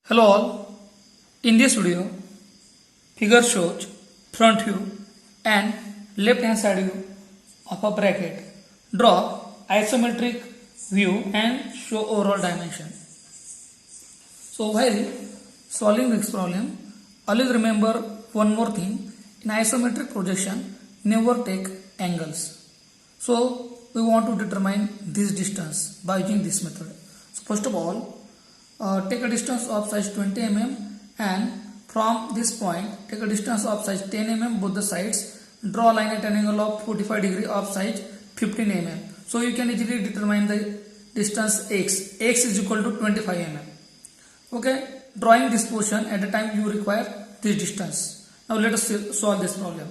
Hello all, in this video, figure shows front view and left hand side view of a bracket. Draw isometric view and show overall dimension. So while solving this problem, always remember one more thing, in isometric projection, never take angles. So we want to determine this distance by using this method. So first of all, take a distance of size 20 mm and from this point take a distance of size 10 mm both the sides. Draw a line at an angle of 45 degree of size 15 mm. So you can easily determine the distance x. X is equal to 25 mm. Okay, drawing this portion at the time you require this distance. Now let us solve this problem.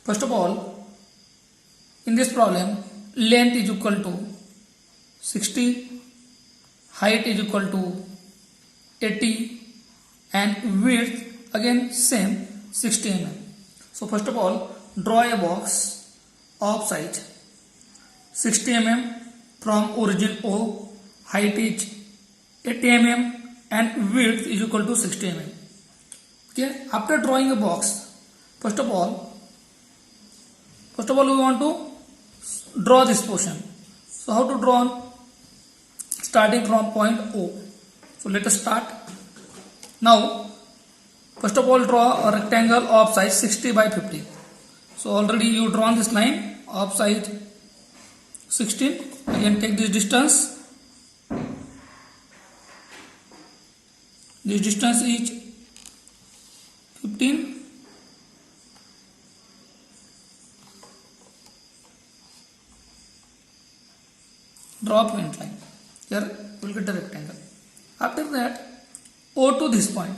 First of all, in this problem, length is equal to 60, height is equal to 80 and width again same 60 mm. So first of all, draw a box of size 60 mm from origin O, height is 80 mm and width is equal to 60 mm. Okay, after drawing a box, first of all we want to draw this portion. So how to draw? Starting from point O. So let us start. Now first of all draw a rectangle of size 60 by 50. So already you drawn this line of size 16. Again take this distance. This distance is 15. Draw a point line. Here we will get the rectangle. After that, O to this point.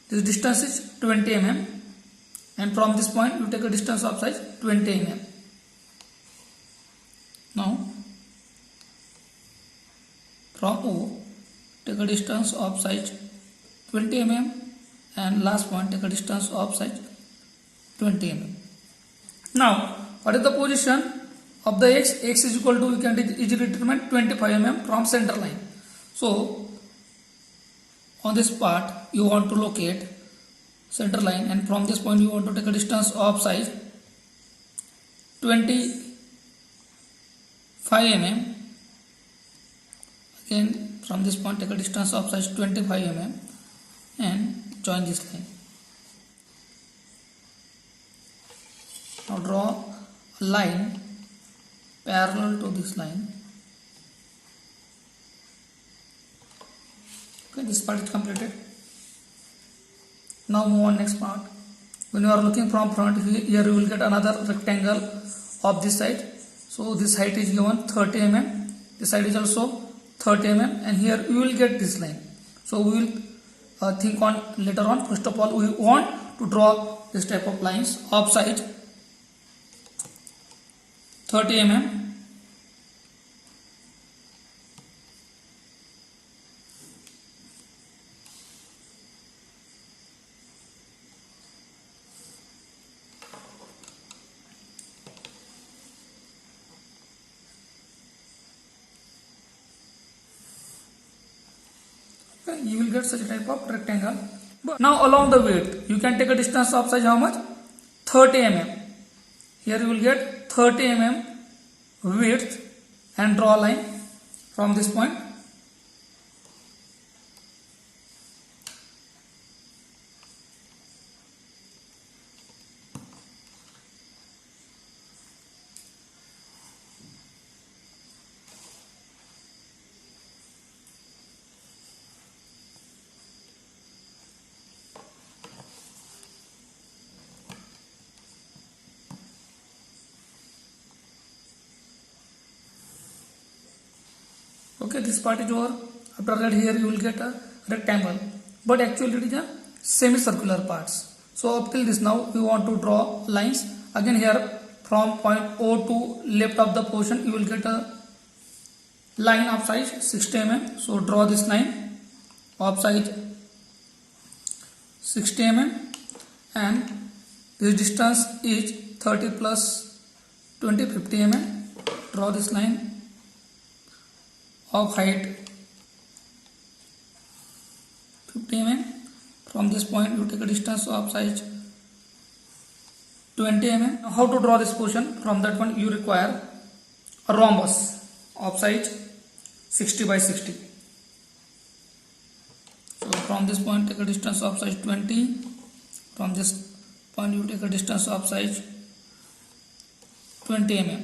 This distance is 20 mm and from this point you take a distance of size 20 mm. Now from O take a distance of size 20 mm and last point take a distance of size 20 mm. Now what is the position of the x? X is equal to, you can easily determine 25 mm from center line. So on this part you want to locate center line and from this point you want to take a distance of size 25 mm. Again from this point take a distance of size 25 mm and join this line. Now draw a line parallel to this line. Okay, this part is completed. Now move on next part. When you are looking from front, here you will get another rectangle of this side. So this height is given 30 mm. This side is also 30 mm and here you will get this line. So we will think on later on. First of all, we want to draw this type of lines of size 30 mm. You will get such a type of rectangle. But now along the width, you can take a distance of size how much? 30 mm. Here you will get 30 mm width and draw a line from this point. Okay, this part is over. After that, here you will get a rectangle, but actually it is a semicircular parts. So up till this now we want to draw lines. Again here from point O to left of the portion you will get a line of size 60 mm. So draw this line of size 60 mm and this distance is 30 plus 20 50 mm. Draw this line of height 50 50 mm. From this point you take a distance of size 20 mm. Now how to draw this portion? From that one you require a rhombus of size 60 by 60. So from this point take a distance of size 20. From this point you take a distance of size 20 mm.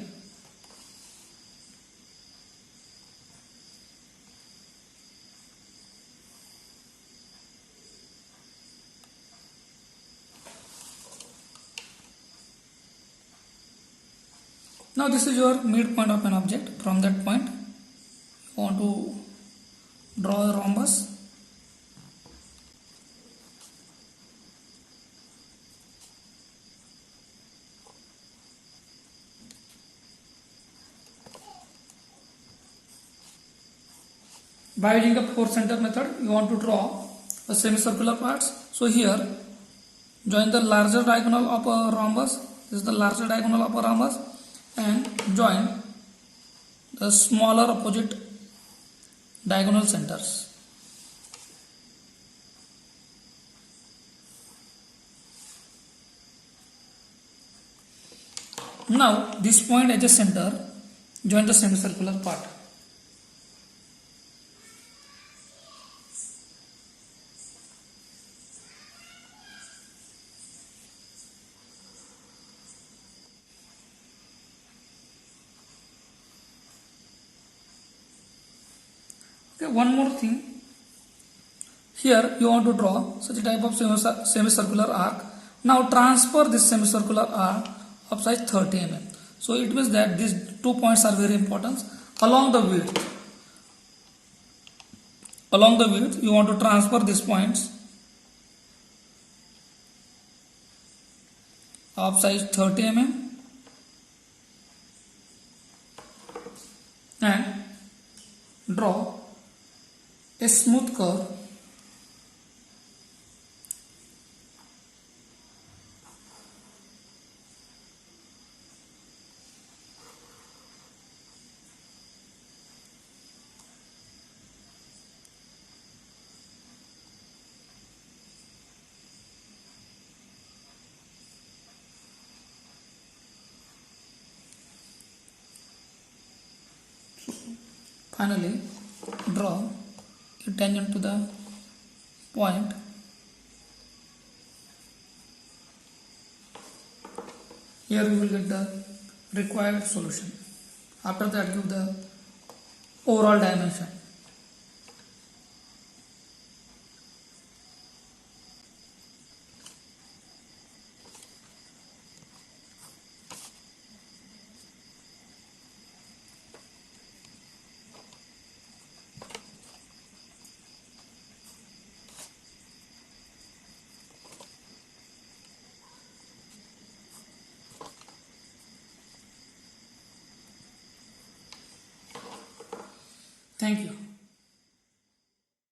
Now this is your midpoint of an object. From that point you want to draw a rhombus. By using the 4 center method, you want to draw a semicircular parts. So here, join the larger diagonal of a rhombus. This is the larger diagonal of a rhombus, and join the smaller opposite diagonal centers. Now this point as a center, join the semicircular part. Okay, one more thing. Here you want to draw such a type of semicircular arc. Now transfer this semicircular arc of size 30 mm. So it means that these 2 points are very important. Along the width you want to transfer these points of size 30 mm and draw a smooth curve finally draw a tangent to the point. Here you will get the required solution. After that give the overall dimension. Thank you.